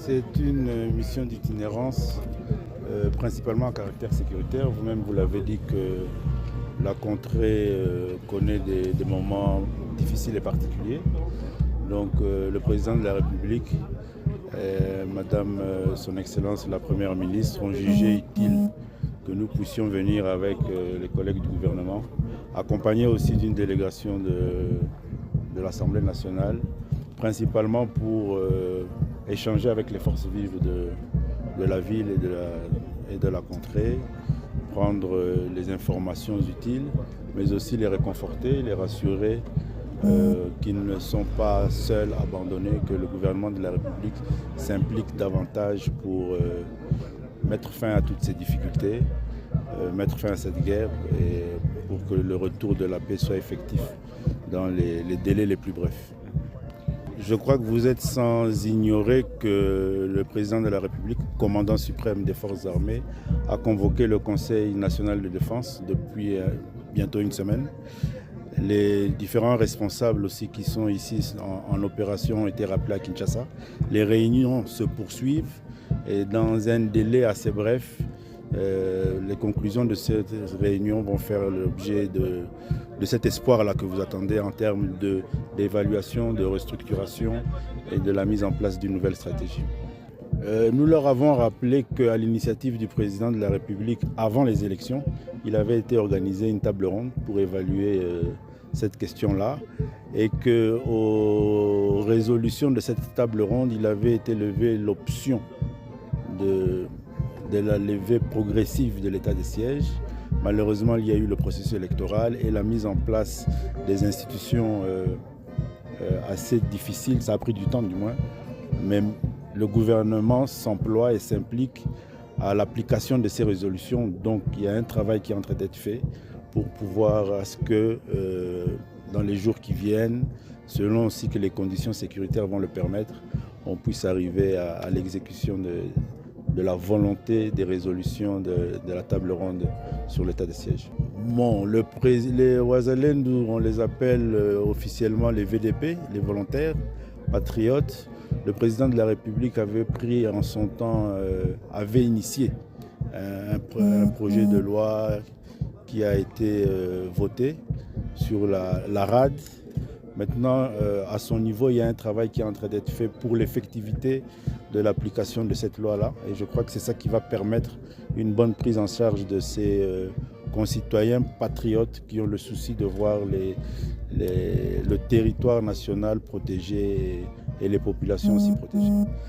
C'est une mission d'itinérance principalement à caractère sécuritaire. Vous-même, vous l'avez dit que la contrée connaît des moments difficiles et particuliers. Donc le président de la République, Madame Son Excellence la Première ministre, ont jugé utile que nous puissions venir avec les collègues du gouvernement, accompagnés aussi d'une délégation de l'Assemblée nationale, principalement pour échanger avec les forces vives de la ville et de la contrée, prendre les informations utiles, mais aussi les réconforter, les rassurer qu'ils ne sont pas seuls, abandonnés, que le gouvernement de la République s'implique davantage pour mettre fin à toutes ces difficultés, mettre fin à cette guerre et pour que le retour de la paix soit effectif dans les délais les plus brefs. Je crois que vous êtes sans ignorer que le président de la République, commandant suprême des forces armées, a convoqué le Conseil national de défense depuis bientôt une semaine. Les différents responsables aussi qui sont ici en opération ont été rappelés à Kinshasa. Les réunions se poursuivent et dans un délai assez bref, les conclusions de cette réunion vont faire l'objet de cet espoir-là que vous attendez en termes d'évaluation, de restructuration et de la mise en place d'une nouvelle stratégie. Nous leur avons rappelé qu'à l'initiative du président de la République, avant les élections, il avait été organisé une table ronde pour évaluer cette question-là et qu'aux résolutions de cette table ronde, il avait été levé l'option de la levée progressive de l'état de siège. Malheureusement, il y a eu le processus électoral et la mise en place des institutions assez difficiles. Ça a pris du temps du moins, mais le gouvernement s'emploie et s'implique à l'application de ces résolutions. Donc il y a un travail qui est en train d'être fait pour pouvoir à ce que dans les jours qui viennent, selon aussi que les conditions sécuritaires vont le permettre, on puisse arriver à l'exécution de la volonté des résolutions de la table ronde sur l'état de siège. Bon, les Ouazalendou, on les appelle officiellement les VDP, les volontaires, patriotes. Le président de la République avait pris en son temps, avait initié un projet de loi qui a été voté sur la RAD. Maintenant, à son niveau, il y a un travail qui est en train d'être fait pour l'effectivité de l'application de cette loi-là. Et je crois que c'est ça qui va permettre une bonne prise en charge de ces concitoyens patriotes qui ont le souci de voir le territoire national protégé et les populations aussi protégées.